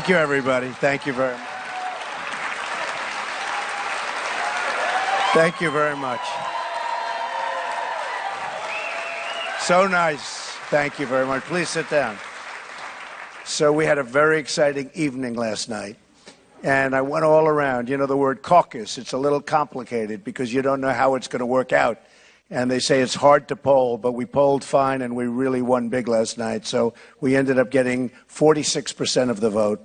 Thank you, everybody. Thank you very much. Thank you very much. So nice. Thank you very much. Please sit down. So we had a very exciting evening last night, and I went all around. You know the word caucus. It's a little complicated because you don't know how it's going to work out. And they say it's hard to poll, but we polled fine, and we really won big last night. So we ended up getting 46% of the vote.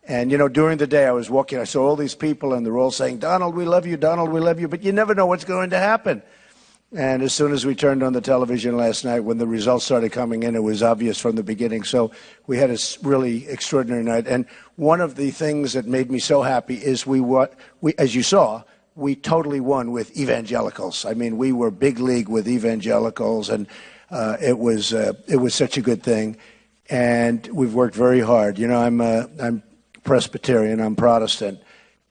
And, you know, during the day I was walking, I saw all these people, and they're all saying, Donald, we love you, Donald, we love you. But you never know what's going to happen. And as soon as we turned on the television last night, when the results started coming in, it was obvious from the beginning. So we had a really extraordinary night. And one of the things that made me so happy is as you saw, we totally won with evangelicals. I mean, we were big league with evangelicals, and it was such a good thing. And we've worked very hard. You know, I'm Presbyterian, I'm Protestant,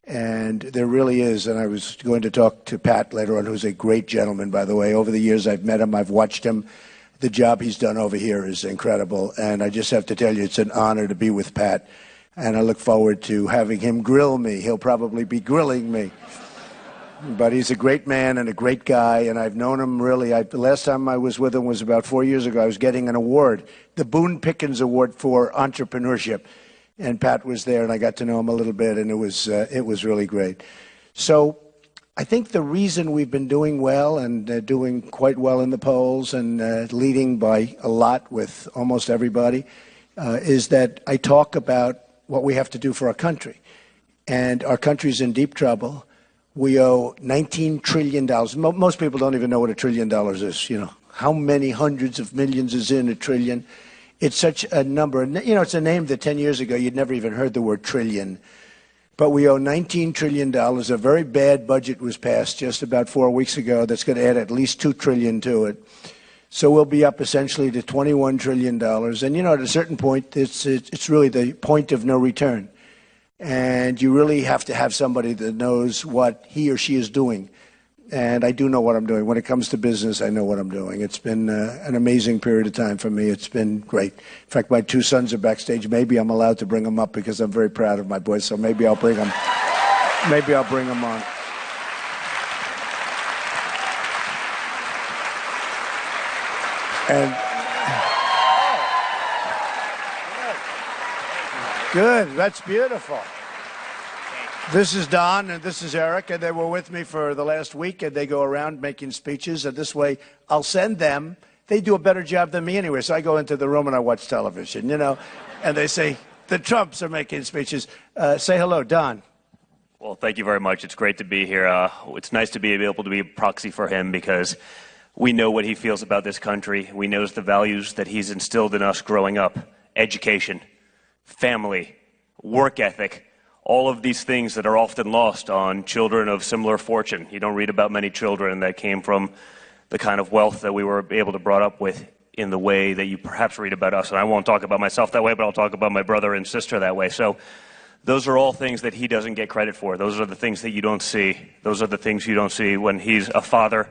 and there really is, and I was going to talk to Pat later on, who's a great gentleman, by the way. Over the years I've met him, I've watched him. The job he's done over here is incredible, and I just have to tell you, it's an honor to be with Pat, and I look forward to having him grill me. He'll probably be grilling me. But he's a great man and a great guy, and I've known him really. The last time I was with him was about 4 years ago. I was getting an award, the Boone Pickens Award for Entrepreneurship, and Pat was there, and I got to know him a little bit, and it was really great. So I think the reason we've been doing well and doing quite well in the polls and leading by a lot with almost everybody is that I talk about what we have to do for our country, and our country's in deep trouble. We owe $19 trillion. Most people don't even know what $1 trillion is. You know, how many hundreds of millions is in $1 trillion? It's such a number. You know, it's a name that 10 years ago you'd never even heard the word trillion. But we owe $19 trillion. A very bad budget was passed just about 4 weeks ago that's going to add at least $2 trillion to it. So we'll be up essentially to $21 trillion. And, you know, at a certain point, it's really the point of no return. And you really have to have somebody that knows what he or she is doing. And I do know what I'm doing. When it comes to business, I know what I'm doing. It's been an amazing period of time for me. It's been great. In fact, my 2 sons are backstage. Maybe I'm allowed to bring them up because I'm very proud of my boys. So maybe I'll bring them. Maybe I'll bring them on. And good. That's beautiful. This is Don, and this is Eric, and they were with me for the last week, and they go around making speeches, and this way I'll send them. They do a better job than me anyway, so I go into the room and I watch television, you know, and they say, the Trumps are making speeches. Say hello, Don. Well, thank you very much. It's great to be here. It's nice to be able to be a proxy for him because we know what he feels about this country. We know the values that he's instilled in us growing up: education, family, work ethic, all of these things that are often lost on children of similar fortune. You don't read about many children that came from the kind of wealth that we were able to brought up with in the way that you perhaps read about us. And I won't talk about myself that way, but I'll talk about my brother and sister that way. So those are all things that he doesn't get credit for. Those are the things that you don't see. Those are the things you don't see when he's a father,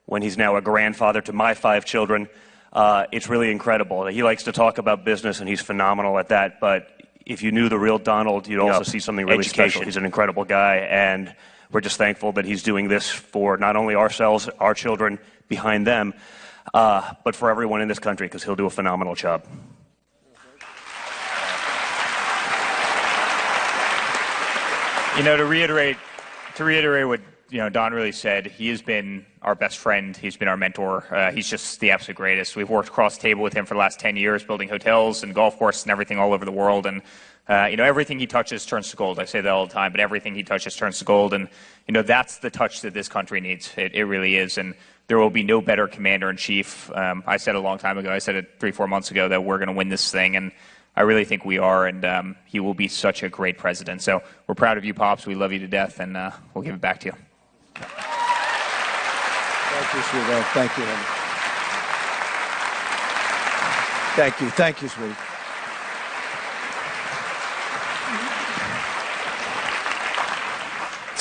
when he's now a grandfather to my 5 children. It's really incredible. He likes to talk about business, and he's phenomenal at that. But if you knew the real Donald, you'd also see something really special. He's an incredible guy, and we're just thankful that he's doing this for not only ourselves, our children behind them, but for everyone in this country, because he'll do a phenomenal job. You know, to reiterate what Don really said, he has been our best friend. He's been our mentor. He's just the absolute greatest. We've worked across the table with him for the last 10 years, building hotels and golf courses and everything all over the world. And, everything he touches turns to gold. I say that all the time, but everything he touches turns to gold. And, that's the touch that this country needs. It really is. And there will be no better commander-in-chief. I said a long time ago, I said it 3-4 months ago, that we're going to win this thing. And I really think we are, and he will be such a great president. So we're proud of you, Pops. We love you to death, and we'll give it back to you. Thank you, sweetheart. Thank you. Thank you. Thank you, sweetie.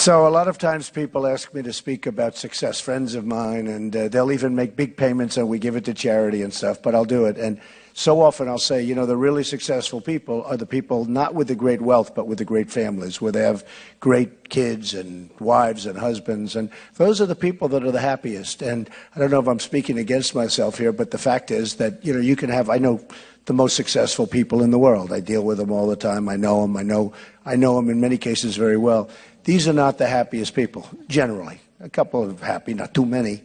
So a lot of times people ask me to speak about success, friends of mine, and they'll even make big payments and we give it to charity and stuff, but I'll do it. And so often I'll say, you know, the really successful people are the people not with the great wealth, but with the great families, where they have great kids and wives and husbands. And those are the people that are the happiest. And I don't know if I'm speaking against myself here, but the fact is that, you know, you can have, I know the most successful people in the world. I deal with them all the time. I know them. I know them in many cases very well. These are not the happiest people, generally. A couple are happy, not too many.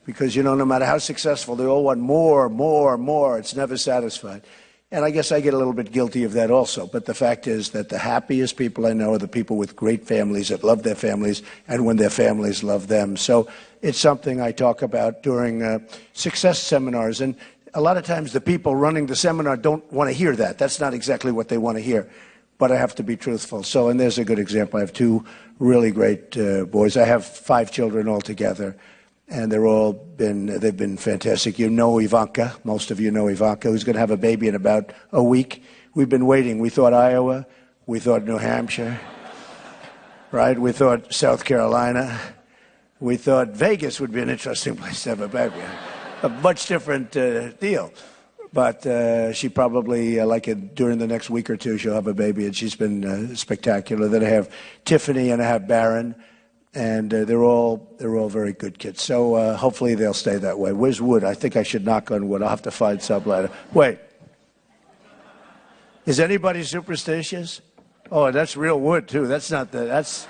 Because, you know, no matter how successful, they all want more, more, more. It's never satisfied. And I guess I get a little bit guilty of that also. But the fact is that the happiest people I know are the people with great families that love their families and when their families love them. So it's something I talk about during success seminars. And a lot of times the people running the seminar don't want to hear that. That's not exactly what they want to hear. But I have to be truthful. So, and there's a good example. I have two really great boys. I have 5 children altogether. And they've been fantastic. You know Ivanka, most of you know Ivanka, who's going to have a baby in about a week. We've been waiting. We thought Iowa, we thought New Hampshire, right? We thought South Carolina. We thought Vegas would be an interesting place to have a baby. A much different deal. But she probably, during the next week or two, she'll have a baby, and she's been spectacular. Then I have Tiffany and I have Barron. And they're all very good kids. So hopefully they'll stay that way. Where's wood? I think I should knock on wood. I'll have to find some later. Wait. Is anybody superstitious? Oh, that's real wood too. That's the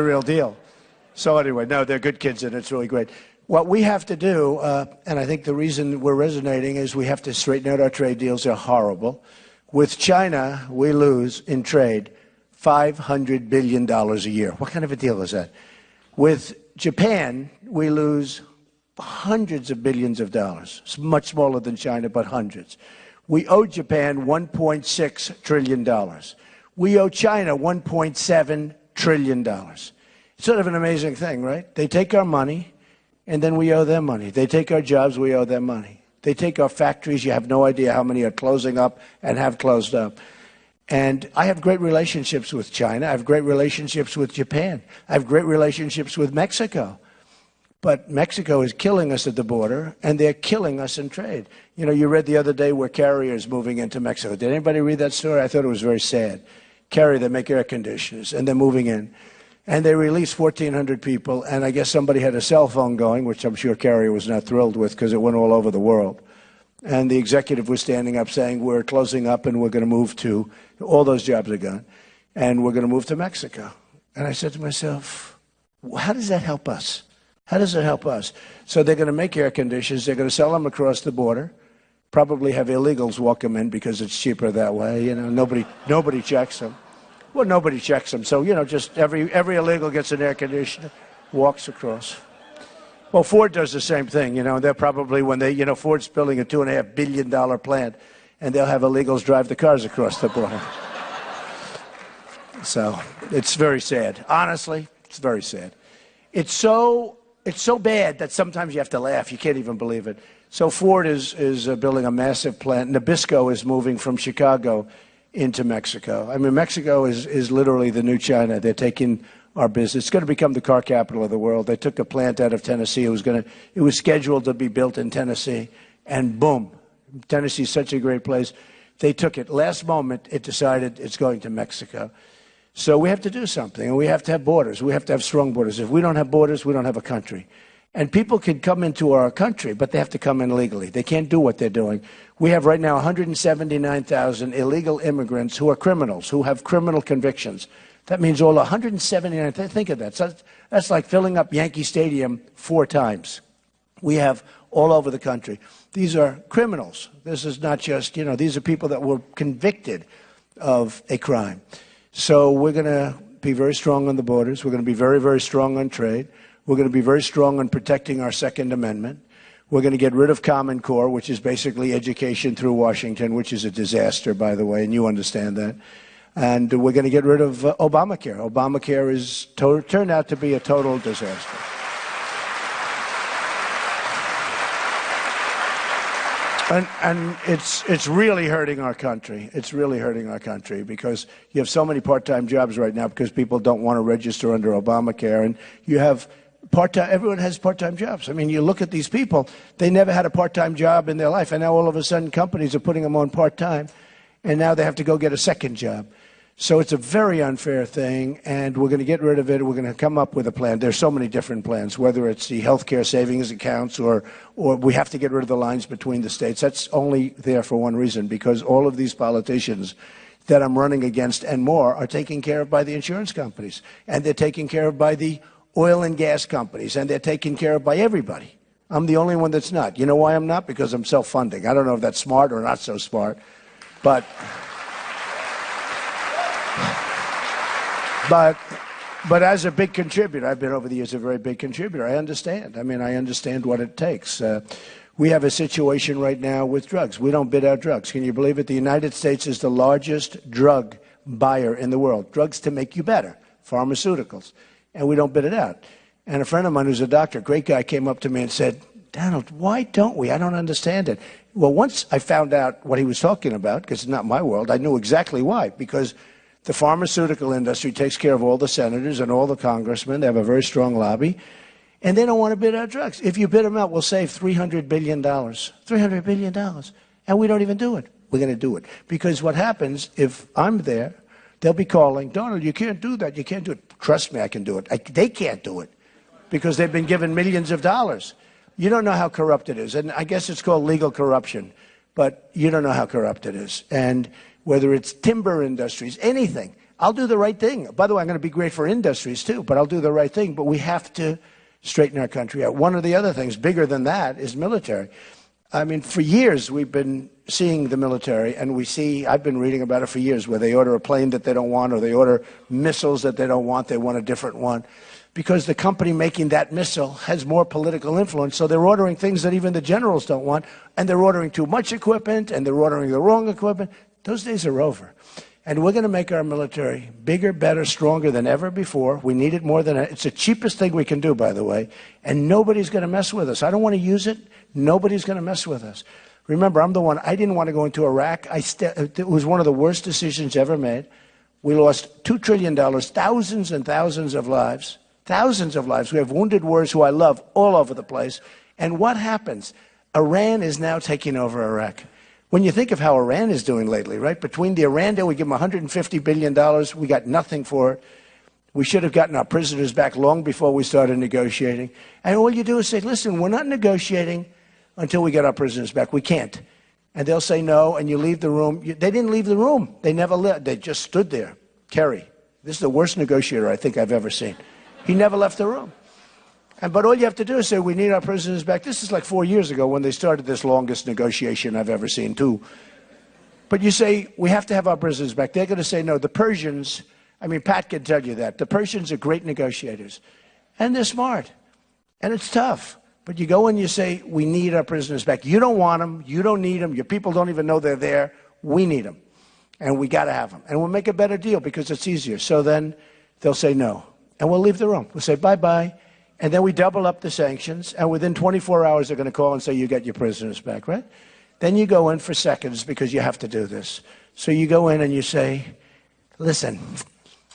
real deal. So anyway, no, they're good kids and it's really great. What we have to do, and I think the reason we're resonating is we have to straighten out our trade deals. They're horrible. With China, we lose in trade $500 billion a year. What kind of a deal is that? With Japan, we lose hundreds of billions of dollars. It's much smaller than China, but hundreds. We owe Japan $1.6 trillion. We owe China $1.7 trillion. It's sort of an amazing thing, right? They take our money, and then we owe them money. They take our jobs, we owe them money. They take our factories. You have no idea how many are closing up and have closed up. And I have great relationships with China. I have great relationships with Japan. I have great relationships with Mexico. But Mexico is killing us at the border, and they're killing us in trade. You know, you read the other day where Carrier is moving into Mexico. Did anybody read that story? I thought it was very sad. Carrier, they make air conditioners, and they're moving in. And they released 1,400 people, and I guess somebody had a cell phone going, which I'm sure Carrier was not thrilled with because it went all over the world. And the executive was standing up saying, we're closing up and we're going to move to, all those jobs are gone, and we're going to move to Mexico. And I said to myself, how does that help us? How does it help us? So they're going to make air conditioners, they're going to sell them across the border, probably have illegals walk them in because it's cheaper that way. You know, nobody checks them. Well, nobody checks them. So, you know, just every illegal gets an air conditioner, walks across. Well, Ford does the same thing, you know. They're probably, Ford's building a $2.5 billion plant, and they'll have illegals drive the cars across the border. So it's very sad. Honestly, it's very sad. It's so bad that sometimes you have to laugh. You can't even believe it. So Ford is building a massive plant. Nabisco is moving from Chicago into Mexico. I mean, Mexico is literally the new China. They're taking our business. It's going to become the car capital of the world. They took a plant out of Tennessee. It was scheduled to be built in Tennessee, and boom, Tennessee is such a great place. They took it. Last moment, it decided it's going to Mexico. So we have to do something, and we have to have borders. We have to have strong borders. If we don't have borders, we don't have a country. And people can come into our country, but they have to come in legally. They can't do what they're doing. We have right now 179,000 illegal immigrants who are criminals, who have criminal convictions. That means all 179, think of that. So that's like filling up Yankee Stadium 4 times. We have all over the country. These are criminals. This is not just, these are people that were convicted of a crime. So we're going to be very strong on the borders. We're going to be very, very strong on trade. We're going to be very strong on protecting our Second Amendment. We're going to get rid of Common Core, which is basically education through Washington, which is a disaster, by the way, and you understand that. And we're going to get rid of Obamacare. Obamacare is turned out to be a total disaster. And it's really hurting our country. It's really hurting our country because you have so many part-time jobs right now because people don't want to register under Obamacare, and you have part-time. Everyone has part-time jobs. I mean, you look at these people; they never had a part-time job in their life, and now all of a sudden, companies are putting them on part-time, and now they have to go get a second job. So it's a very unfair thing, and we're going to get rid of it. We're going to come up with a plan. There's so many different plans, whether it's the health care savings accounts or we have to get rid of the lines between the states. That's only there for one reason, because all of these politicians that I'm running against and more are taken care of by the insurance companies, and they're taken care of by the oil and gas companies, and they're taken care of by everybody. I'm the only one that's not. You know why I'm not? Because I'm self-funding. I don't know if that's smart or not so smart, but as a big contributor, I've been over the years a very big contributor. I understand. I mean, I understand what it takes. We have a situation right now with drugs. We don't bid out drugs. Can you believe it? The United States is the largest drug buyer in the world. Drugs to make you better, pharmaceuticals. And we don't bid it out. And a friend of mine who's a doctor, great guy, came up to me and said, Donald, why don't we? I don't understand it. Well, once I found out what he was talking about, because it's not my world, I knew exactly why. Because the pharmaceutical industry takes care of all the senators and all the congressmen. They have a very strong lobby, and they don't want to bid out drugs. If you bid them out, we'll save $300 billion. $300 billion. And we don't even do it. We're going to do it. Because what happens, if I'm there, they'll be calling, Donald, you can't do that. You can't do it. Trust me, I can do it. They can't do it because they've been given millions of dollars. You don't know how corrupt it is. And I guess it's called legal corruption, but you don't know how corrupt it is. And whether it's timber industries, anything. I'll do the right thing. By the way, I'm going to be great for industries too, but I'll do the right thing. But we have to straighten our country out. One of the other things, bigger than that, is military. I mean, for years we've been seeing the military, and I've been reading about it for years, where they order a plane that they don't want, or they order missiles that they don't want, they want a different one. Because the company making that missile has more political influence, so they're ordering things that even the generals don't want, and they're ordering too much equipment, and they're ordering the wrong equipment. Those days are over. And we're going to make our military bigger, better, stronger than ever before. We need it more than ever. It's the cheapest thing we can do, by the way. And nobody's going to mess with us. I don't want to use it. Nobody's going to mess with us. Remember, I'm the one. I didn't want to go into Iraq. It was one of the worst decisions ever made. We lost $2 trillion, thousands and thousands of lives. Thousands of lives. We have wounded warriors who I love all over the place. And what happens? Iran is now taking over Iraq. When you think of how Iran is doing lately, right? Between the Iran deal, we give them $150 billion. We got nothing for it. We should have gotten our prisoners back long before we started negotiating. And all you do is say, listen, we're not negotiating until we get our prisoners back. We can't. And they'll say no, and you leave the room. They didn't leave the room. They never left. They just stood there. Kerry, this is the worst negotiator I think I've ever seen. He never left the room. But all you have to do is say, we need our prisoners back. This is like 4 years ago when they started this longest negotiation I've ever seen, too. But you say, we have to have our prisoners back. They're going to say no. The Persians, I mean, Pat can tell you that. The Persians are great negotiators. And they're smart. And it's tough. But you go and you say, we need our prisoners back. You don't want them. You don't need them. Your people don't even know they're there. We need them. And we got to have them. And we'll make a better deal because it's easier. So then they'll say no. And we'll leave the room. We'll say bye-bye. And then we double up the sanctions, and within 24 hours, they're going to call and say, you get your prisoners back, right? Then you go in for seconds because you have to do this. So you go in and you say, listen,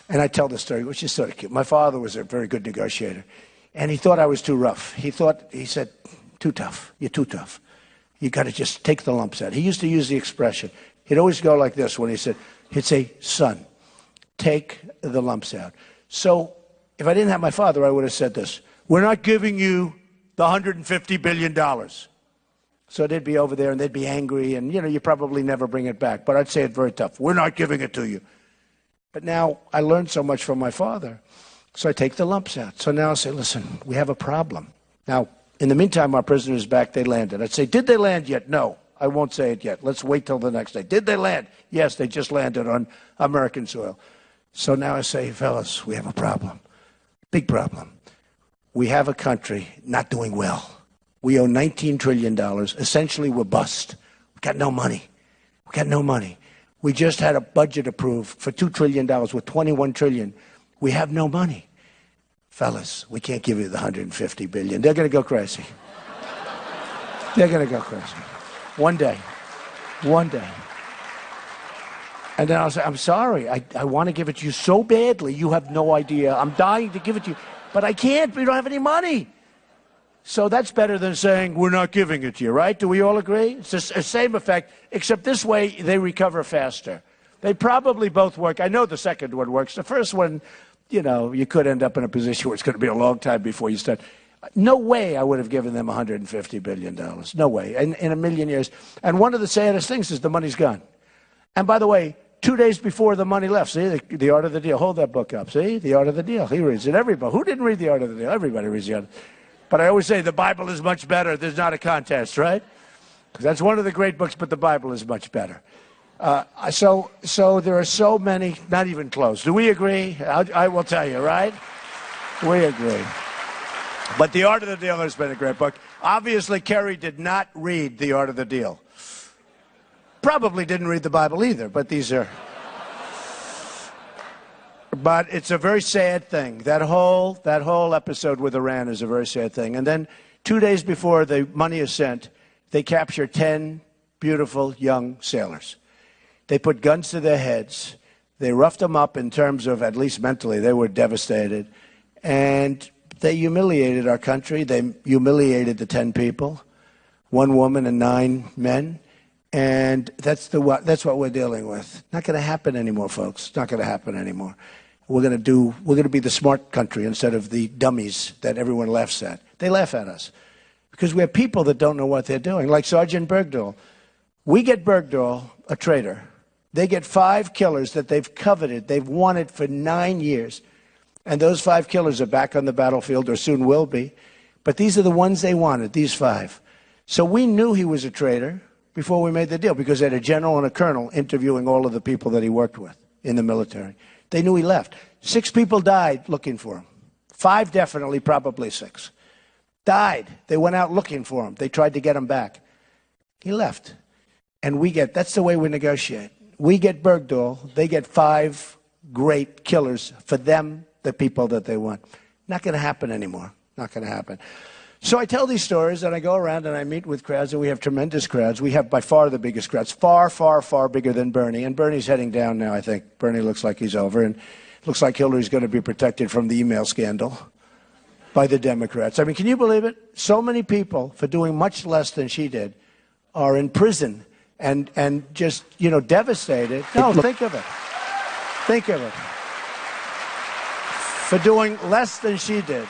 and I tell the story, which is sort of cute. My father was a very good negotiator, and he thought I was too rough. He said, too tough. You're too tough. You got to just take the lumps out. He used to use the expression. He'd always go like this when he'd say, son, take the lumps out. So if I didn't have my father, I would have said this. We're not giving you the $150 billion. So they'd be over there and they'd be angry and, you probably never bring it back. But I'd say it very tough. We're not giving it to you. But now I learned so much from my father. So I take the lumps out. So now I say, listen, we have a problem. Now, in the meantime, our prisoners back, they landed. I'd say, did they land yet? No, I won't say it yet. Let's wait till the next day. Did they land? Yes, they just landed on American soil. So now I say, fellas, we have a problem. Big problem. We have a country not doing well. We owe $19 trillion. Essentially, we're bust. We got no money. We got no money. We just had a budget approved for $2 trillion with $21 trillion. We have no money. Fellas, we can't give you the $150 billion. They're going to go crazy. They're going to go crazy. One day. One day. And then I'll say, I'm sorry, I want to give it to you so badly, you have no idea. I'm dying to give it to you, but I can't, we don't have any money. So that's better than saying, we're not giving it to you, right? Do we all agree? It's the same effect, except this way they recover faster. They probably both work. I know the second one works. The first one, you know, you could end up in a position where it's going to be a long time before you start. No way I would have given them $150 billion. No way, in a million years. And one of the saddest things is the money's gone. And by the way, 2 days before the money left, see, the Art of the Deal. Hold that book up, see? The Art of the Deal. He reads it. Everybody. Who didn't read The Art of the Deal? Everybody reads The Art of the Deal. But I always say the Bible is much better. There's not a contest, right? That's one of the great books, but the Bible is much better. So there are so many, not even close. Do we agree? I will tell you, right? We agree. But The Art of the Deal has been a great book. Obviously, Kerry did not read The Art of the Deal. Probably didn't read the Bible either, but these are... But it's a very sad thing. That whole episode with Iran is a very sad thing. And then 2 days before the money is sent, they capture 10 beautiful young sailors. They put guns to their heads. They roughed them up in terms of, at least mentally, they were devastated. And they humiliated our country. They humiliated the 10 people, 1 woman and 9 men. And that's what we're dealing with. Not going to happen anymore, folks. Not going to happen anymore. We're going to be the smart country instead of the dummies that everyone laughs at. They laugh at us because we have people that don't know what they're doing, like Sergeant Bergdahl. We get Bergdahl, a traitor. They get 5 killers that they've coveted, they've wanted for 9 years. And those 5 killers are back on the battlefield, or soon will be. But these are the ones they wanted, these 5. So we knew he was a traitor before we made the deal, because they had a general and a colonel interviewing all of the people that he worked with in the military. They knew he left. 6 people died looking for him. 5 definitely, probably 6. Died. They went out looking for him. They tried to get him back. He left. And that's the way we negotiate. We get Bergdahl. They get 5 great killers for them, the people that they want. Not going to happen anymore. Not going to happen. So I tell these stories, and I go around and I meet with crowds, and we have tremendous crowds. We have by far the biggest crowds, far, far, far bigger than Bernie. And Bernie's heading down now, I think. Bernie looks like he's over, and it looks like Hillary's going to be protected from the email scandal by the Democrats. I mean, can you believe it? So many people, for doing much less than she did, are in prison and just, you know, devastated. No, think of it. Think of it. For doing less than she did.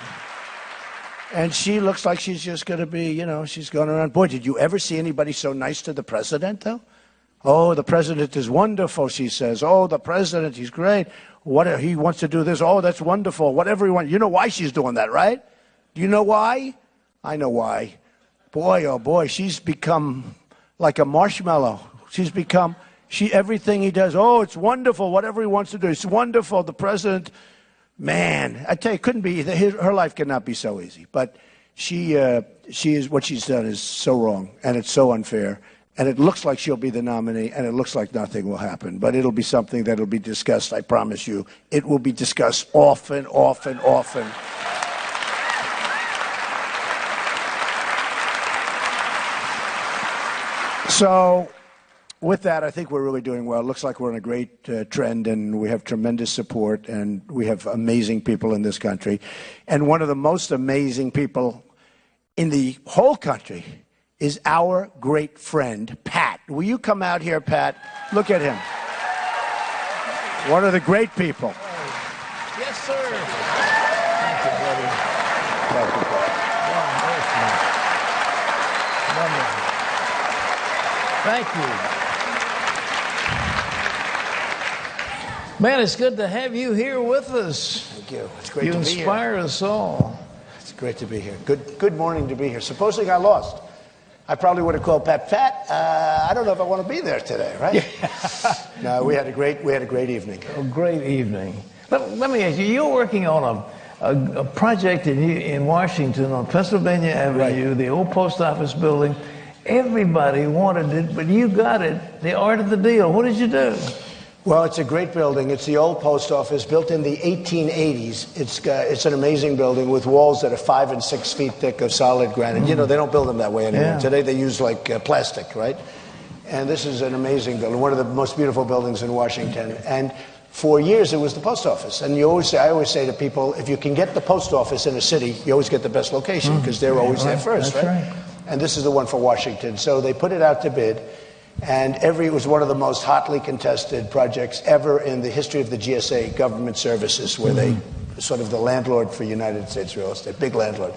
And she looks like she's just going to be, you know, she's going around. Boy, did you ever see anybody so nice to the president, though? Oh, the president is wonderful, she says. Oh, the president, he's great. What he wants to do this. Oh, that's wonderful. Whatever he wants. You know why she's doing that, right? Do you know why? I know why. Boy, oh boy, she's become like a marshmallow. She's become, everything he does, oh, it's wonderful. Whatever he wants to do, it's wonderful. The president... Man, I tell you, couldn't be. Her life cannot be so easy. But she is, what she's done is so wrong, and it's so unfair. And it looks like she'll be the nominee, and it looks like nothing will happen. But it'll be something that'll be discussed. I promise you, it will be discussed often, often, often. So, with that, I think we're really doing well. It looks like we're on a great trend, and we have tremendous support, and we have amazing people in this country. And one of the most amazing people in the whole country is our great friend, Pat. Will you come out here, Pat? Look at him. One of the great people. Yes, sir. Thank you, buddy. Thank you, Pat. Wonderful. Thank you. Man, it's good to have you here with us. Thank you. It's great to be here. You inspire us all. It's great to be here. Good morning to be here. Supposing I lost, I probably would have called Pat. I don't know if I want to be there today, right? Yeah. No, we had a great evening. A great evening. Let me ask you. You're working on a project in Washington on Pennsylvania Avenue, right. The old post office building. Everybody wanted it, but you got it. The Art of the Deal. What did you do? Well, it's a great building. It's the old post office, built in the 1880s. It's an amazing building with walls that are 5 and 6 feet thick of solid granite. You know, they don't build them that way anymore. Yeah. Today they use like plastic, right? And this is an amazing building, one of the most beautiful buildings in Washington. And for years it was the post office. And I always say to people, if you can get the post office in a city, you always get the best location because they're always there first, That's right? And this is the one for Washington. So they put it out to bid. And it was one of the most hotly contested projects ever in the history of the GSA, Government Services, where they sort of the landlord for United States real estate, big landlord.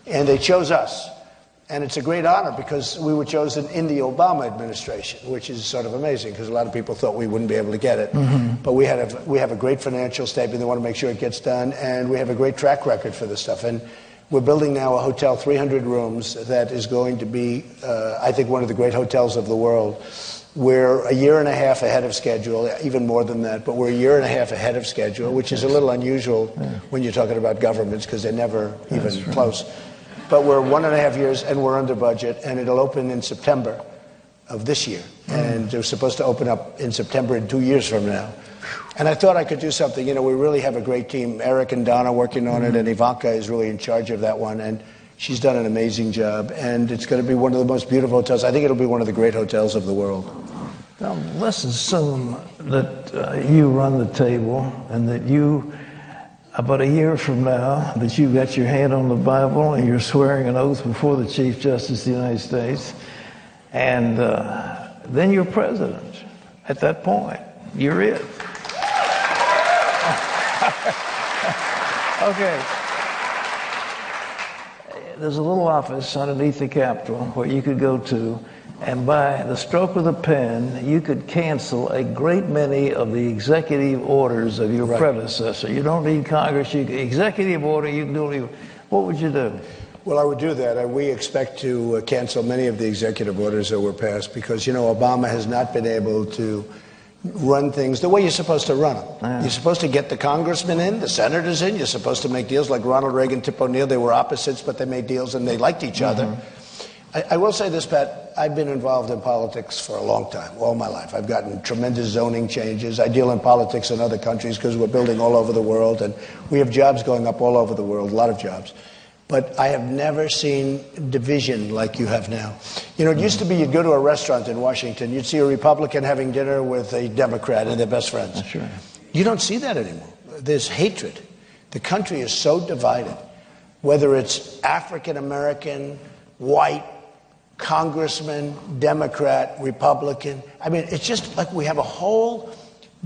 And they chose us. And it's a great honor because we were chosen in the Obama administration, which is sort of amazing because a lot of people thought we wouldn't be able to get it. But we have a great financial statement. They want to make sure it gets done. And we have a great track record for this stuff. And we're building now a hotel, 300 rooms, that is going to be, I think, one of the great hotels of the world. We're a year and a half ahead of schedule, even more than that, but we're a year and a half ahead of schedule, which is a little unusual when you're talking about governments because they're never even close. But we're 1.5 years and we're under budget, and it'll open in September of this year. And they're supposed to open up in September in 2 years from now. And I thought I could do something. You know, we really have a great team. Eric and Donna working on it, and Ivanka is really in charge of that one. And she's done an amazing job. And it's going to be one of the most beautiful hotels. I think it'll be one of the great hotels of the world. Now, let's assume that you run the table and that you, about a year from now, that you've got your hand on the Bible and you're swearing an oath before the Chief Justice of the United States. And then you're president. At that point, you're it. Okay. There's a little office underneath the Capitol where you could go to, and by the stroke of the pen, you could cancel a great many of the executive orders of your predecessor. You don't need Congress. Executive order, you can do it. What would you do? Well, I would do that. We expect to cancel many of the executive orders that were passed because, you know, Obama has not been able to run things the way you're supposed to run them. Yeah. You're supposed to get the congressmen in, the senators in. You're supposed to make deals like Ronald Reagan, Tip O'Neill. They were opposites, but they made deals and they liked each other. I will say this, Pat. I've been involved in politics for a long time, all my life. I've gotten tremendous zoning changes. I deal in politics in other countries because we're building all over the world, and we have jobs going up all over the world, a lot of jobs. But I have never seen division like you have now. You know, it used to be you'd go to a restaurant in Washington, you'd see a Republican having dinner with a Democrat and they're best friends. Sure. You don't see that anymore. There's hatred. The country is so divided, whether it's African American, white, congressman, Democrat, Republican. I mean, it's just like we have a whole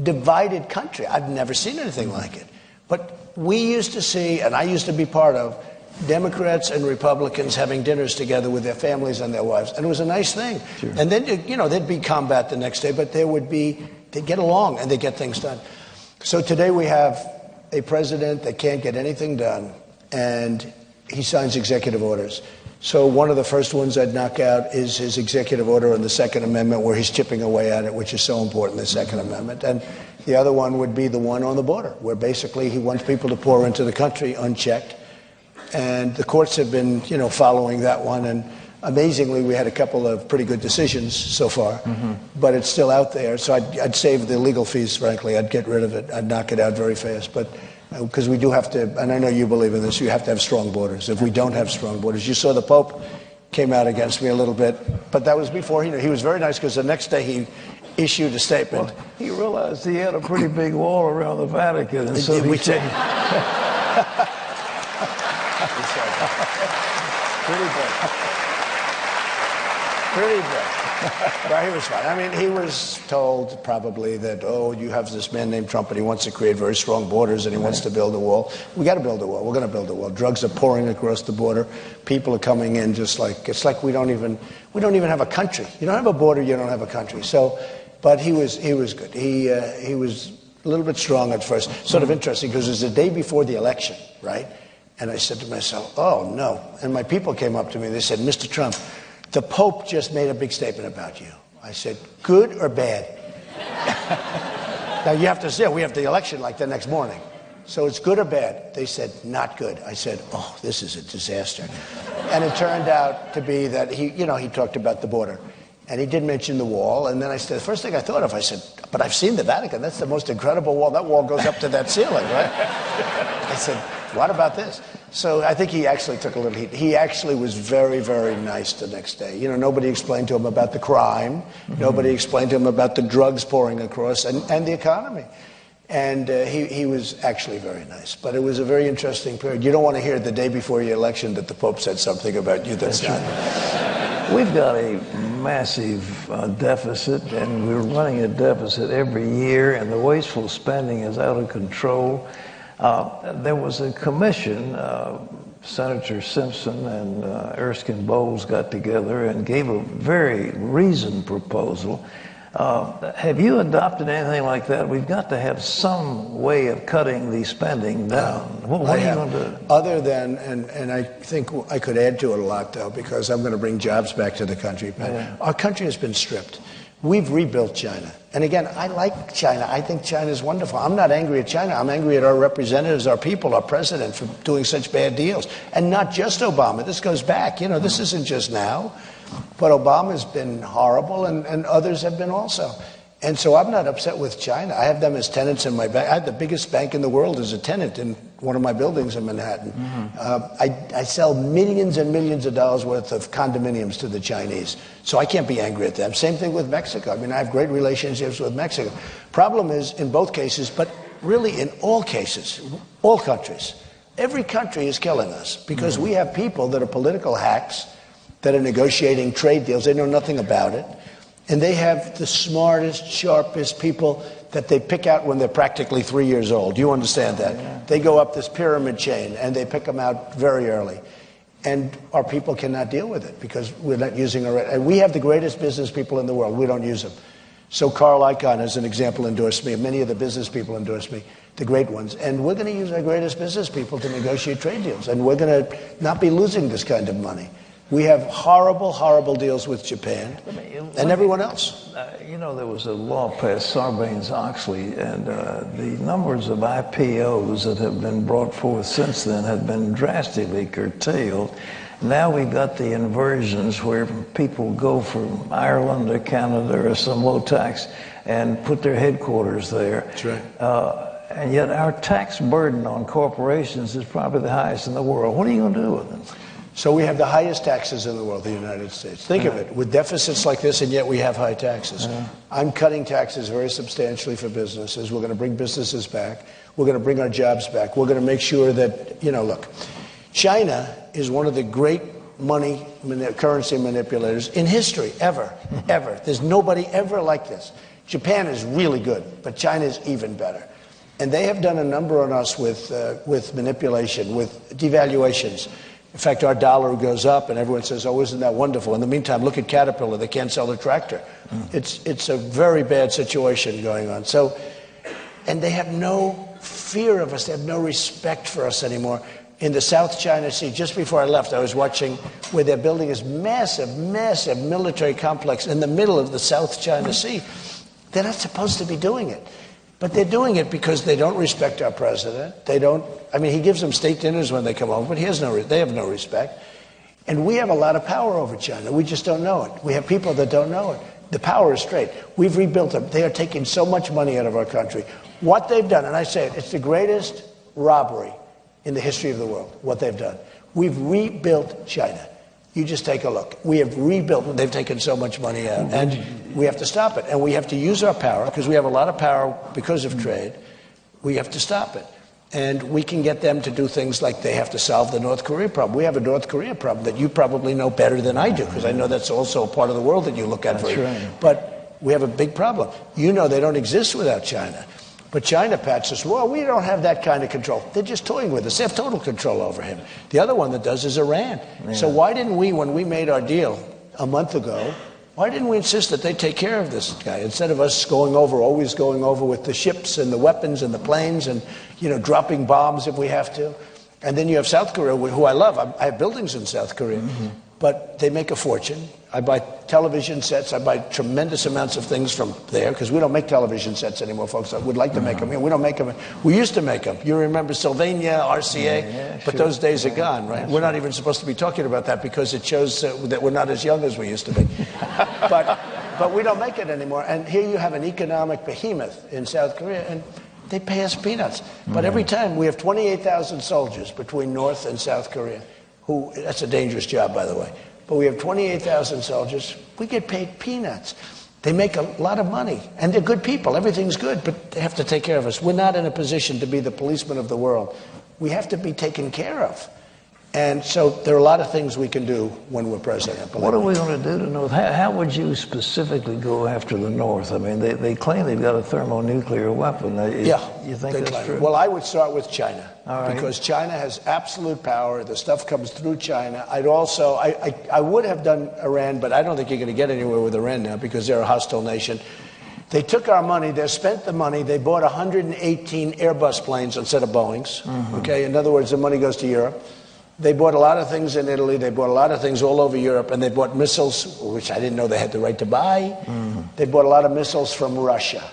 divided country. I've never seen anything like it. But we used to see, and I used to be part of, Democrats and Republicans having dinners together with their families and their wives. And it was a nice thing. Sure. And then, you know, there'd be combat the next day, but they'd get along and they'd get things done. So today we have a president that can't get anything done, and he signs executive orders. So one of the first ones I'd knock out is his executive order on the Second Amendment, where he's chipping away at it, which is so important, the Second Amendment. And the other one would be the one on the border, where basically he wants people to pour into the country unchecked. And the courts have been, you know, following that one. And amazingly, we had a couple of pretty good decisions so far. But it's still out there. So I'd save the legal fees, frankly. I'd get rid of it. I'd knock it out very fast. But because we do have to, and I know you believe in this, you have to have strong borders. If we don't have strong borders, you saw the Pope came out against me a little bit. But that was before he was very nice because the next day he issued a statement. Well, he realized he had a pretty big wall around the Vatican. And so he changed. Pretty big. Pretty big. But he was fine. I mean, he was told probably that, oh, you have this man named Trump and he wants to create very strong borders and he wants to build a wall. We got to build a wall. We're going to build a wall. Drugs are pouring across the border. People are coming in just like, it's like we don't even have a country. You don't have a border, you don't have a country. So, but he was good. He was a little bit strong at first. Sort of interesting because it was the day before the election, right? And I said to myself, oh, no. And my people came up to me. They said, Mr. Trump, the Pope just made a big statement about you. I said, good or bad? Now, you have to say, we have the election like the next morning. So it's good or bad? They said, not good. I said, oh, this is a disaster. And it turned out to be that he talked about the border. And he did mention the wall. And then I said, the first thing I thought of, I said, but I've seen the Vatican. That's the most incredible wall. That wall goes up to that ceiling, right? I said, what about this? So I think he actually took a little heat. He actually was very, very nice the next day. You know, nobody explained to him about the crime. Nobody explained to him about the drugs pouring across and the economy. And he was actually very nice. But it was a very interesting period. You don't want to hear the day before your election that the Pope said something about you that's not. We've got a massive deficit, and we're running a deficit every year, and the wasteful spending is out of control. There was a commission, Senator Simpson and Erskine Bowles got together and gave a very reasoned proposal. Have you adopted anything like that? We've got to have some way of cutting the spending down. What are you going to do? Other than, and I think I could add to it a lot, though, because I'm going to bring jobs back to the country. Yeah. Our country has been stripped. We've rebuilt China. And again, I like China. I think China is wonderful. I'm not angry at China. I'm angry at our representatives, our people, our president for doing such bad deals. And not just Obama. This goes back. You know, this isn't just now. But Obama's been horrible, and others have been also. And so I'm not upset with China. I have them as tenants in my bank. I have the biggest bank in the world as a tenant in one of my buildings in Manhattan. I sell millions and millions of dollars worth of condominiums to the Chinese. So I can't be angry at them. Same thing with Mexico. I mean, I have great relationships with Mexico. Problem is, in both cases, but really in all cases, all countries, every country is killing us because we have people that are political hacks that are negotiating trade deals. They know nothing about it. And they have the smartest, sharpest people that they pick out when they're practically 3 years old. You understand that? Yeah. They go up this pyramid chain and they pick them out very early. And our people cannot deal with it because we're not using our... And we have the greatest business people in the world. We don't use them. So Carl Icahn, as an example, endorsed me. Many of the business people endorsed me, the great ones. And we're going to use our greatest business people to negotiate trade deals. And we're going to not be losing this kind of money. We have horrible, horrible deals with Japan and everyone else. You know, there was a law passed, Sarbanes-Oxley, and the numbers of IPOs that have been brought forth since then have been drastically curtailed. Now we've got the inversions where people go from Ireland or Canada or some low tax and put their headquarters there. That's right. And yet our tax burden on corporations is probably the highest in the world. What are you going to do with it? So we have the highest taxes in the world, the United States. Think of it, with deficits like this, and yet we have high taxes. I'm cutting taxes very substantially for businesses. We're going to bring businesses back. We're going to bring our jobs back. We're going to make sure that, you know, look, China is one of the great currency manipulators in history, ever. There's nobody ever like this. Japan is really good, but China is even better. And they have done a number on us with manipulation, with devaluations. In fact, our dollar goes up and everyone says, oh, isn't that wonderful? In the meantime, look at Caterpillar. They can't sell a tractor. It's a very bad situation going on. So, and they have no fear of us. They have no respect for us anymore. In the South China Sea, just before I left, I was watching where they're building this massive, massive military complex in the middle of the South China Sea. They're not supposed to be doing it. But they're doing it because they don't respect our president. They don't, I mean, he gives them state dinners when they come home, but they have no respect. And we have a lot of power over China. We just don't know it. We have people that don't know it. The power is straight. We've rebuilt them. They are taking so much money out of our country. What they've done, and I say it, it's the greatest robbery in the history of the world, what they've done. We've rebuilt China. You just take a look. We have rebuilt them. They've taken so much money out. And we have to stop it. And we have to use our power, because we have a lot of power because of trade. We have to stop it. And we can get them to do things like they have to solve the North Korea problem. We have a North Korea problem that you probably know better than I do, because I know that's also a part of the world that you look at. That's right. But we have a big problem. You know they don't exist without China. But China, Pat, says, well, we don't have that kind of control. They're just toying with us. They have total control over him. The other one that does is Iran. Yeah. So why didn't we, when we made our deal a month ago, why didn't we insist that they take care of this guy instead of us always going over with the ships and the weapons and the planes and, you know, dropping bombs if we have to? And then you have South Korea, who I love. I have buildings in South Korea. but they make a fortune. I buy television sets. I buy tremendous amounts of things from there because we don't make television sets anymore, folks. I would like to make them here. We don't make them. We used to make them. You remember Sylvania, RCA? But those days are gone, right? We're not even supposed to be talking about that because it shows that we're not as young as we used to be. But we don't make it anymore. And here you have an economic behemoth in South Korea, and they pay us peanuts. But every time we have 28,000 soldiers between North and South Korea, that's a dangerous job, by the way. But we have 28,000 soldiers. We get paid peanuts. They make a lot of money, and they're good people. Everything's good, but they have to take care of us. We're not in a position to be the policeman of the world. We have to be taken care of. And so there are a lot of things we can do when we're president. What are we going to do to North? How would you specifically go after the North? I mean, they claim they've got a thermonuclear weapon. You think that's true? Well, I would start with China. All right. Because China has absolute power. The stuff comes through China. I would have done Iran, but I don't think you're going to get anywhere with Iran now because they're a hostile nation. They took our money. They spent the money. They bought 118 Airbus planes instead of Boeings. Okay, in other words, the money goes to Europe. They bought a lot of things in Italy. They bought a lot of things all over Europe, and they bought missiles, which I didn't know they had the right to buy. They bought a lot of missiles from Russia.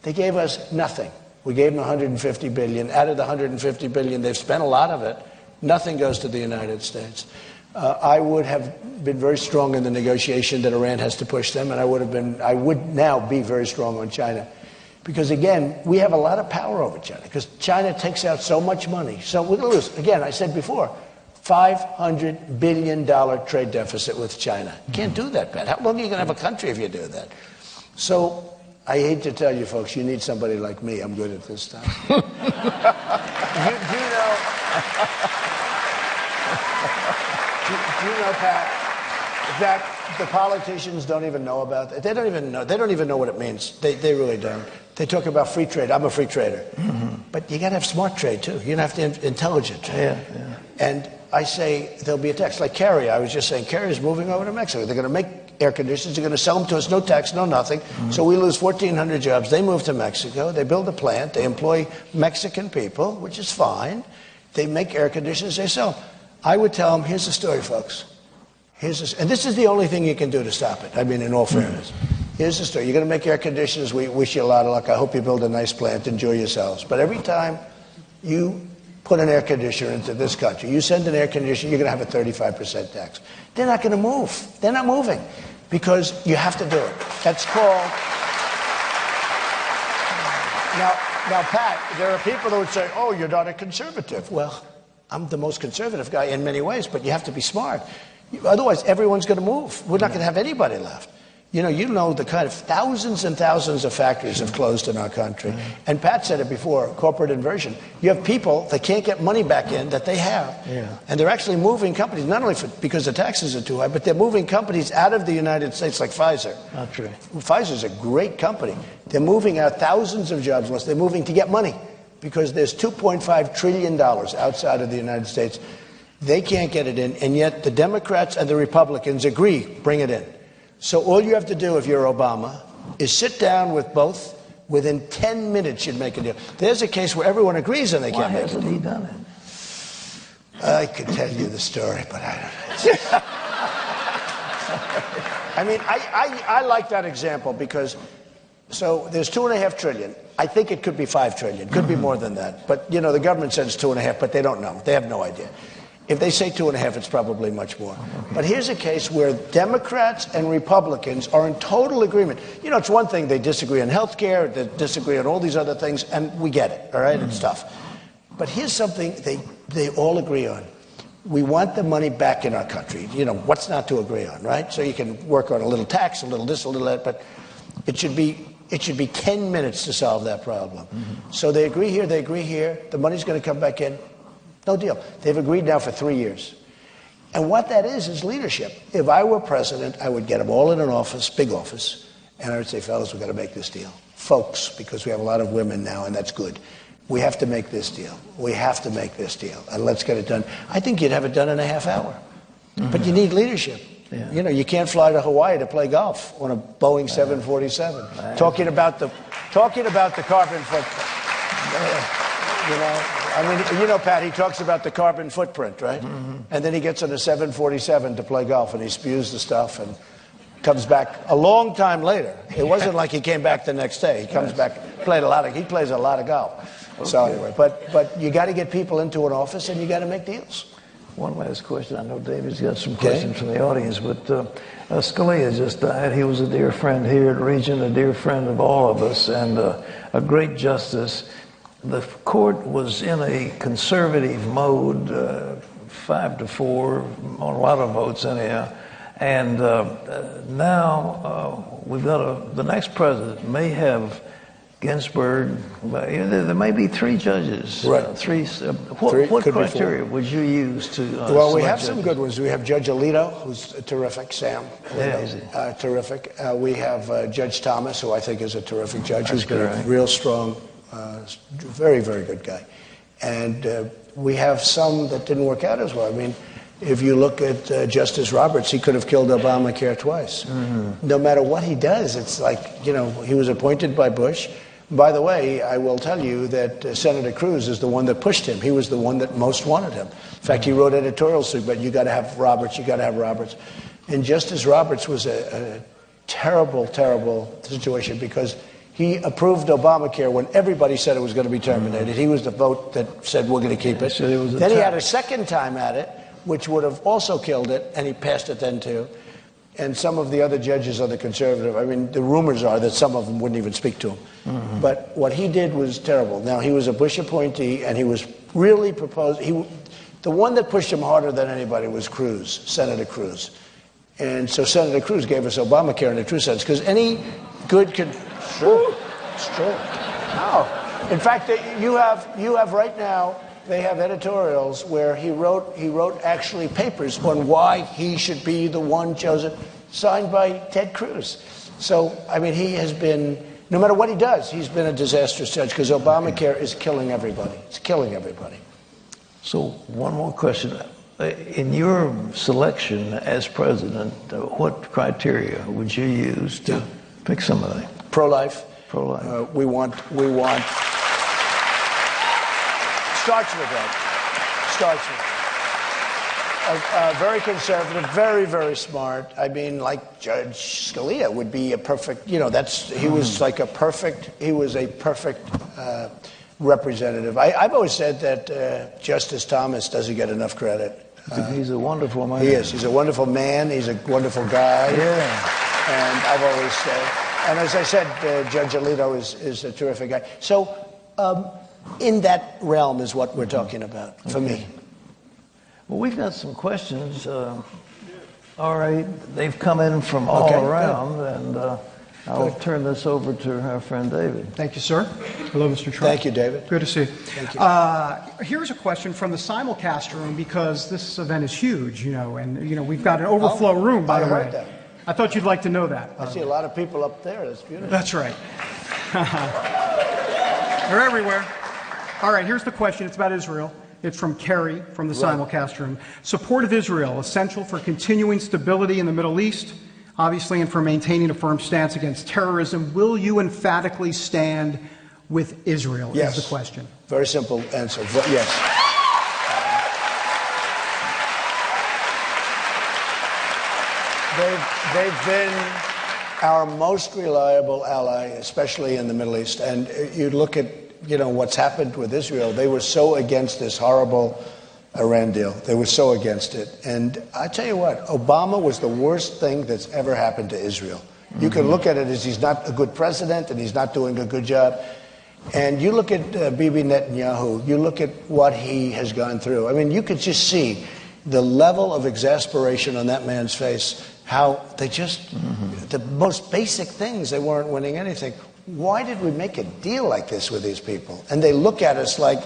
They gave us nothing. We gave them 150 billion. Out of the 150 billion, they've spent a lot of it. Nothing goes to the United States. I would have been very strong in the negotiation that Iran has to push them, and I would now be very strong on China. Because, again, we have a lot of power over China because China takes out so much money. So we're going to lose. Again, I said before, $500 billion trade deficit with China. You can't do that, Pat. How long are you going to have a country if you do that? So I hate to tell you, folks, you need somebody like me. I'm good at this stuff. do you know, Pat, that the politicians don't even know about it? They don't even know. They don't even know what it means. They really don't. They talk about free trade. I'm a free trader. But you got to have smart trade, too. You have to have intelligent trade. And I say there'll be a tax. Like Carrier, I was just saying, Carrier's moving over to Mexico. They're going to make air conditioners. They're going to sell them to us. No tax, no nothing. So we lose 1,400 jobs. They move to Mexico. They build a plant. They employ Mexican people, which is fine. They make air conditioners. They sell them. I would tell them, here's the story, folks. And this is the only thing you can do to stop it. I mean, in all fairness. Here's the story. You're going to make air conditioners. We wish you a lot of luck. I hope you build a nice plant. Enjoy yourselves. But every time you put an air conditioner into this country, you send an air conditioner, you're going to have a 35% tax. They're not going to move. They're not moving because you have to do it. That's called... Now, Pat, there are people who would say, oh, you're not a conservative. Well, I'm the most conservative guy in many ways, but you have to be smart. Otherwise, everyone's going to move. We're not going to have anybody left. You know the kind of thousands and thousands of factories have closed in our country. And Pat said it before, corporate inversion. You have people that can't get money back in that they have. And they're actually moving companies, not only because the taxes are too high, but they're moving companies out of the United States, like Pfizer. Not true. Pfizer's a great company. They're moving out thousands of jobs. They're moving to get money because there's $2.5 trillion outside of the United States. They can't get it in, and yet the Democrats and the Republicans agree, bring it in. So all you have to do if you're Obama is sit down with both. Within 10 minutes, you'd make a deal. There's a case where everyone agrees and they can't make it. Why hasn't he done it? I could tell you the story, but I don't know. I mean, I like that example because, so there's $2.5 trillion. I think it could be $5 trillion. Could be more than that. But, the government says it's 2.5, but they don't know. They have no idea. If they say 2.5, it's probably much more. But here's a case where Democrats and Republicans are in total agreement. It's one thing they disagree on health care, they disagree on all these other things, and we get it, all right? It's tough. But here's something they all agree on. We want the money back in our country. What's not to agree on, right? So you can work on a little tax, a little this, a little that, but it should be 10 minutes to solve that problem. So they agree here, the money's going to come back in. No deal. They've agreed now for 3 years. And what that is leadership. If I were president, I would get them all in an office, big office, and I would say, fellas, we've got to make this deal. Folks, because we have a lot of women now, and that's good. We have to make this deal. We have to make this deal, and let's get it done. I think you'd have it done in a half hour. But you need leadership. Yeah. You can't fly to Hawaii to play golf on a Boeing 747. Talking about the carbon footprint. You know, I mean, you know, Pat, he talks about the carbon footprint, right? Mm-hmm. And then he gets on a 747 to play golf, and he spews the stuff and comes back a long time later. It wasn't like he came back the next day. He comes back, he plays a lot of golf. Okay. So anyway, but you got to get people into an office, and you got to make deals. One last question. I know David's got some questions from the audience, but Scalia just died. He was a dear friend here at Regent, a dear friend of all of us, and a great justice. The court was in a conservative mode, 5-4, on a lot of votes anyhow. And now we've got the next president may have Ginsburg. There may be 3 judges. Right. What criteria would you use to? Well, we have some good ones. We have Judge Alito, who's terrific. Sam, terrific. We have Judge Thomas, who I think is a terrific judge. Who's been a real strong, very, very good guy. And we have some that didn't work out as well. I mean, if you look at Justice Roberts, he could have killed Obamacare twice. Mm-hmm. No matter what he does, it's like, you know, he was appointed by Bush. By the way, I will tell you that Senator Cruz is the one that pushed him. He was the one that most wanted him. In fact, he wrote editorials, but you got to have Roberts, you got to have Roberts. And Justice Roberts was a terrible, terrible situation because he approved Obamacare when everybody said it was going to be terminated. He was the vote that said we're going to keep it. Then he had a second time at it, which would have also killed it, and he passed it then too. And some of the other judges are the conservative. I mean, the rumors are that some of them wouldn't even speak to him. Mm-hmm. But what he did was terrible. Now, he was a Bush appointee, and he was really proposed. The one that pushed him harder than anybody was Cruz, Senator Cruz. And so Senator Cruz gave us Obamacare in a true sense, because any good can... Sure, it's true. No. In fact, you have right now... They have editorials where he wrote actually papers on why he should be the one chosen, signed by Ted Cruz. So, I mean, he has been, no matter what he does, he's been a disastrous judge because Obamacare is killing everybody. It's killing everybody. So, one more question. In your selection as president, what criteria would you use to pick somebody? Pro-life. Pro-life. We want... Starts with that. Very conservative, very, very smart. I mean, like Judge Scalia would be a perfect, you know, he was a perfect representative. I've always said that Justice Thomas doesn't get enough credit. He's a wonderful man. He is. He's a wonderful man. He's a wonderful guy. Yeah. And I've always said, and as I said, Judge Alito is a terrific guy. So, in that realm is what we're talking about, for me. Well, we've got some questions. All right, they've come in from all around, good. And I'll turn this over to our friend David. Thank you, sir. Hello, Mr. Trump. Thank you, David. Good to see you. Thank you. Here's a question from the simulcast room, because this event is huge, you know, and, you know, we've got an overflow room, by the way. I heard that. I thought you'd like to know that. I see a lot of people up there. That's beautiful. That's right. They're everywhere. All right, here's the question. It's about Israel. It's from Kerry from the simulcast room. Support of Israel, essential for continuing stability in the Middle East, obviously, and for maintaining a firm stance against terrorism. Will you emphatically stand with Israel? Yes. Is the question. Very simple answer. Yes. They've been our most reliable ally, especially in the Middle East. And you look at, you know, what's happened with Israel. They were so against this horrible Iran deal. They were so against it. And I tell you what, Obama was the worst thing that's ever happened to Israel. Mm-hmm. You can look at it as he's not a good president and he's not doing a good job. And you look at Bibi Netanyahu, you look at what he has gone through. I mean, you could just see the level of exasperation on that man's face, how they just, the most basic things, they weren't winning anything. Why did we make a deal like this with these people? And they look at us like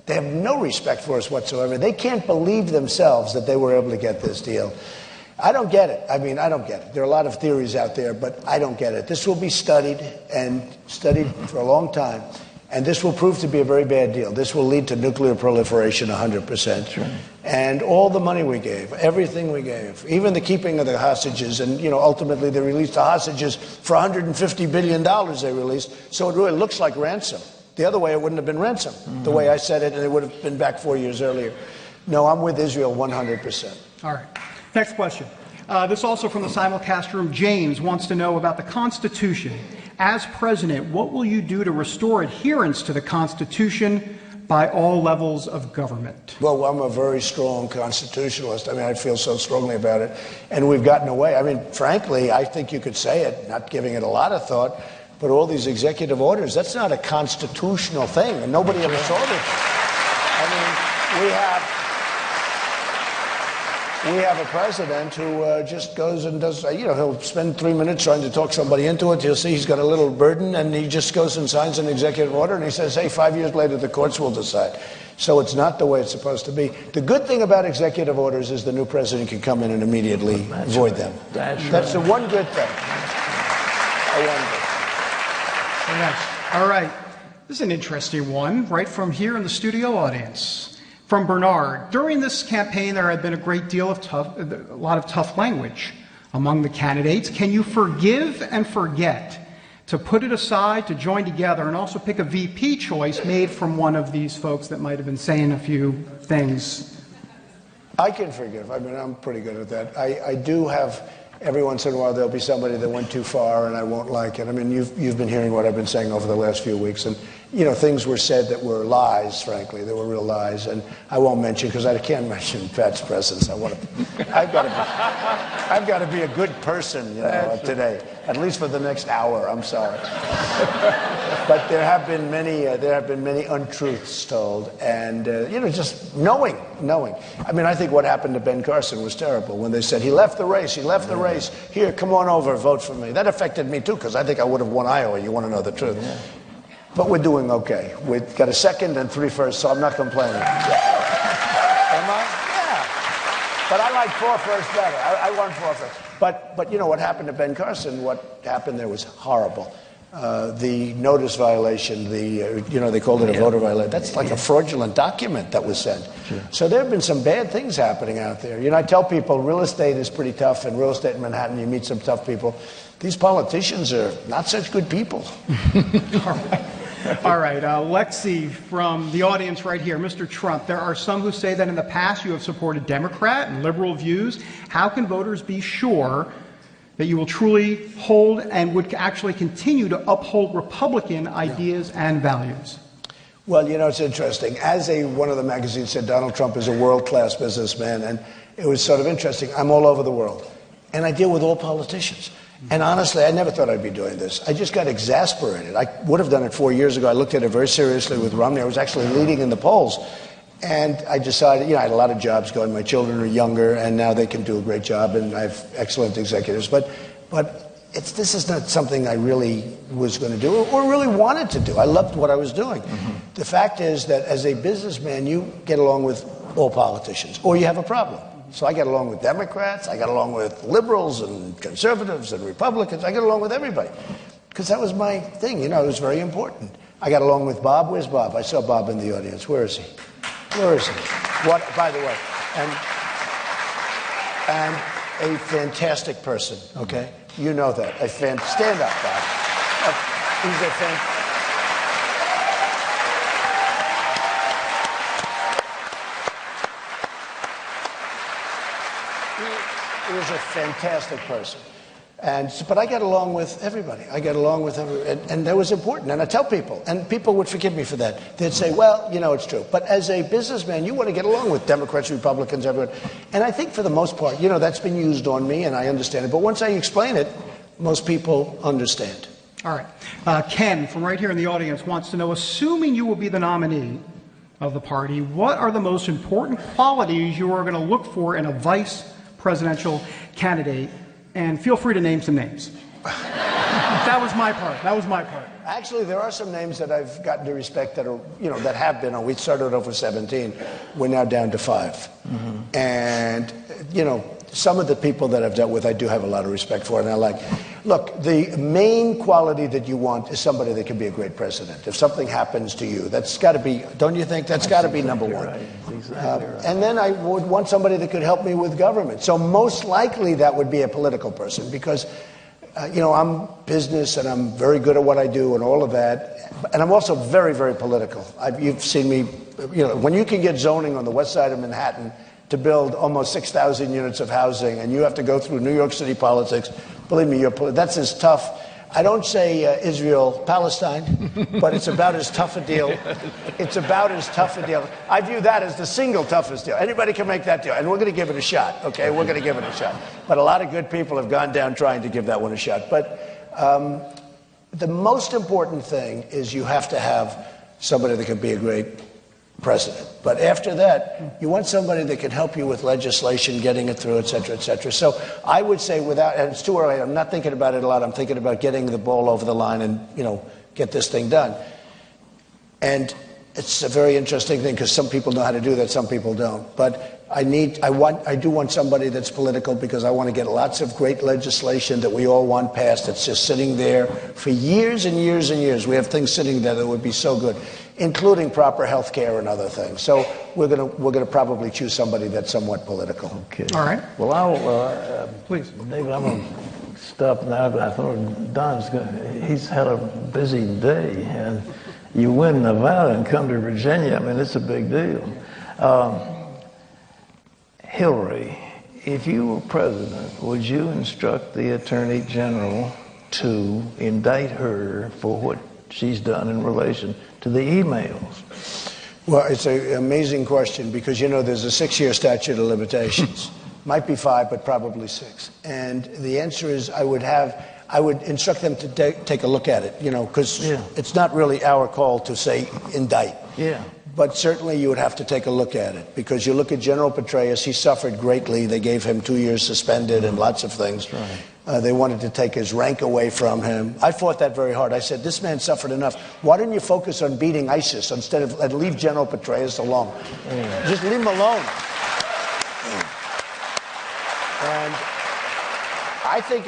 they have no respect for us whatsoever. They can't believe themselves that they were able to get this deal. I don't get it. I mean, I don't get it. There are a lot of theories out there, but I don't get it. This will be studied and studied for a long time. And this will prove to be a very bad deal. This will lead to nuclear proliferation 100%. Sure. And all the money we gave, everything we gave, even the keeping of the hostages, and, you know, ultimately they released the hostages for $150 billion they released. So it really looks like ransom. The other way, it wouldn't have been ransom. The way I said it, and it would have been back 4 years earlier. No, I'm with Israel 100%. All right. Next question. This also from the simulcast room. James wants to know about the Constitution. As president, what will you do to restore adherence to the Constitution by all levels of government? Well, I'm a very strong constitutionalist. I mean, I feel so strongly about it. And we've gotten away. I mean, frankly, I think you could say it, not giving it a lot of thought, but all these executive orders, that's not a constitutional thing, and nobody ever saw it. I mean, we have a president who just goes and does, he'll spend 3 minutes trying to talk somebody into it. You'll see he's got a little burden, and he just goes and signs an executive order, and he says, hey, 5 years later, the courts will decide. So it's not the way it's supposed to be. The good thing about executive orders is the new president can come in and immediately void them. That's the one good thing. All right. This is an interesting one, right from here in the studio audience. From Bernard. During this campaign, there had been a great deal of a lot of tough language among the candidates. Can you forgive and forget, to put it aside, to join together, and also pick a VP choice made from one of these folks that might have been saying a few things? I can forgive. I mean, I'm pretty good at that. I do have, every once in a while, there'll be somebody that went too far and I won't like it. I mean, you've been hearing what I've been saying over the last few weeks, and things were said that were lies, frankly. They were real lies, and I won't mention, because I can't mention Pat's presence. I've got to be a good person, today, at least for the next hour. I'm sorry. But there have been many untruths told, and just knowing. I mean, I think what happened to Ben Carson was terrible when they said he left the race. Here, come on over, vote for me. That affected me too, because I think I would have won Iowa. You want to know the truth? Yeah. But we're doing okay. We've got a second and 3 firsts, so I'm not complaining. Am I? Yeah. But I like 4 firsts better. I won 4 firsts. But what happened to Ben Carson? What happened there was horrible. The notice violation, they called it a voter violation. That's like a fraudulent document that was sent. Sure. So there have been some bad things happening out there. I tell people real estate is pretty tough, and real estate in Manhattan, you meet some tough people. These politicians are not such good people. All right, Lexi from the audience right here. Mr. Trump, there are some who say that in the past you have supported Democrat and liberal views. How can voters be sure that you will truly hold and would actually continue to uphold Republican ideas and values? Well, it's interesting. As one of the magazines said, Donald Trump is a world-class businessman, and it was sort of interesting. I'm all over the world, and I deal with all politicians. And honestly, I never thought I'd be doing this. I just got exasperated. I would have done it 4 years ago. I looked at it very seriously with Romney. I was actually leading in the polls. And I decided, I had a lot of jobs going. My children are younger, and now they can do a great job, and I have excellent executives. But this is not something I really was going to do or really wanted to do. I loved what I was doing. Mm-hmm. The fact is that as a businessman, you get along with all politicians, or you have a problem. So I got along with Democrats, I got along with liberals and conservatives and Republicans. I got along with everybody because that was my thing. It was very important. I got along with Bob. Where's Bob? I saw Bob in the audience. Where is he? Where is he? What? By the way, and a fantastic person. Okay, you know that. Stand up, Bob. He's a fantastic. He was a fantastic person. But I got along with everybody. And that was important. And I tell people, and people would forgive me for that. They'd say, well, it's true. But as a businessman, you want to get along with Democrats, Republicans, everyone. And I think for the most part, that's been used on me, and I understand it. But once I explain it, most people understand. All right. Ken, from right here in the audience, wants to know, assuming you will be the nominee of the party, what are the most important qualities you are going to look for in a vice presidential candidate? And feel free to name some names. That was my part. Actually, there are some names that I've gotten to respect that are, that have been on. We started off with 17. We're now down to 5. Mm-hmm. And, some of the people that I've dealt with, I do have a lot of respect for. And I like, look, the main quality that you want is somebody that can be a great president. If something happens to you, that's got to be, don't you think? That's got to be number one. Right. Exactly right. And then I would want somebody that could help me with government. So most likely that would be a political person, because you know, I'm business and I'm very good at what I do and all of that. And I'm also very, very political. You've seen me, you know, when you can get zoning on the west side of Manhattan to build almost 6,000 units of housing and you have to go through New York City politics, believe me, that's as tough. I don't say Israel-Palestine, but it's about as tough a deal. It's about as tough a deal. I view that as the single toughest deal. Anybody can make that deal, and we're going to give it a shot, okay? We're going to give it a shot. But a lot of good people have gone down trying to give that one a shot. But the most important thing is you have to have somebody that can be a great president. But after that, you want somebody that can help you with legislation, getting it through, et cetera, et cetera. So I would say without, and it's too early, I'm not thinking about it a lot, I'm thinking about getting the ball over the line and, you know, get this thing done. And it's a very interesting thing because some people know how to do that, some people don't. But I do want somebody that's political because I want to get lots of great legislation that we all want passed. It's just sitting there for years and years and years. We have things sitting there that would be so good, including proper health care and other things. So we're gonna probably choose somebody that's somewhat political. Okay. All right. Well, I'll Please. David, I'm gonna stop now, but I thought he's had a busy day, and you win Nevada and come to Virginia. I mean, it's a big deal. Hillary, if you were president, would you instruct the Attorney General to indict her for what she's done in relation to the emails? Well, it's an amazing question because, you know, there's a 6-year statute of limitations. Might be 5, but probably 6. And the answer is I would instruct them to take a look at it, you know, because it's not really our call to say indict. Yeah. But certainly you would have to take a look at it because you look at General Petraeus, he suffered greatly. They gave him 2 years suspended and lots of things. That's right. They wanted to take his rank away from him. I fought that very hard. I said, this man suffered enough. Why don't you focus on beating ISIS instead of and leave General Petraeus alone? Yeah. Just leave him alone. And I think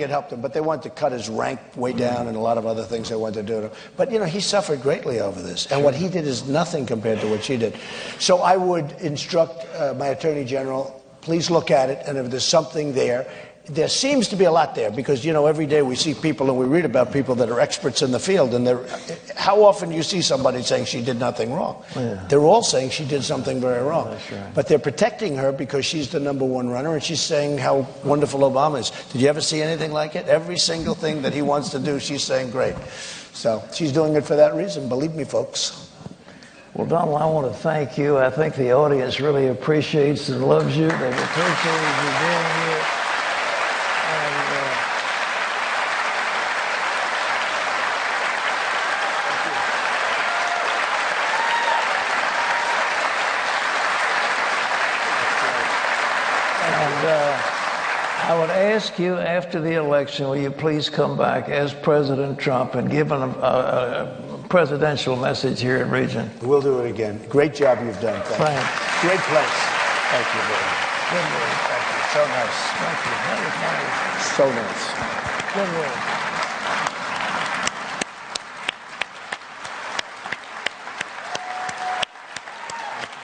it helped him, but they wanted to cut his rank way down and a lot of other things they wanted to do to him. But, you know, he suffered greatly over this. And what he did is nothing compared to what she did. So I would instruct my Attorney General, please look at it, and if there's something there, there seems to be a lot there because, you know, every day we see people and we read about people that are experts in the field, and how often do you see somebody saying she did nothing wrong? Yeah. They're all saying she did something very wrong. That's right. But they're protecting her because she's the #1 runner, and she's saying how wonderful Obama is. Did you ever see anything like it? Every single thing that he wants to do, she's saying great. So she's doing it for that reason, believe me, folks. Well, Donald, I want to thank you. I think the audience really appreciates and loves you. They appreciate you being here. I would ask you after the election, will you please come back as President Trump and give a presidential message here at Regent? We'll do it again. Great job you've done. Thanks. Great place. Thank you, baby. Good work. Thank you. So nice. Thank you. That was nice. So nice. Good work.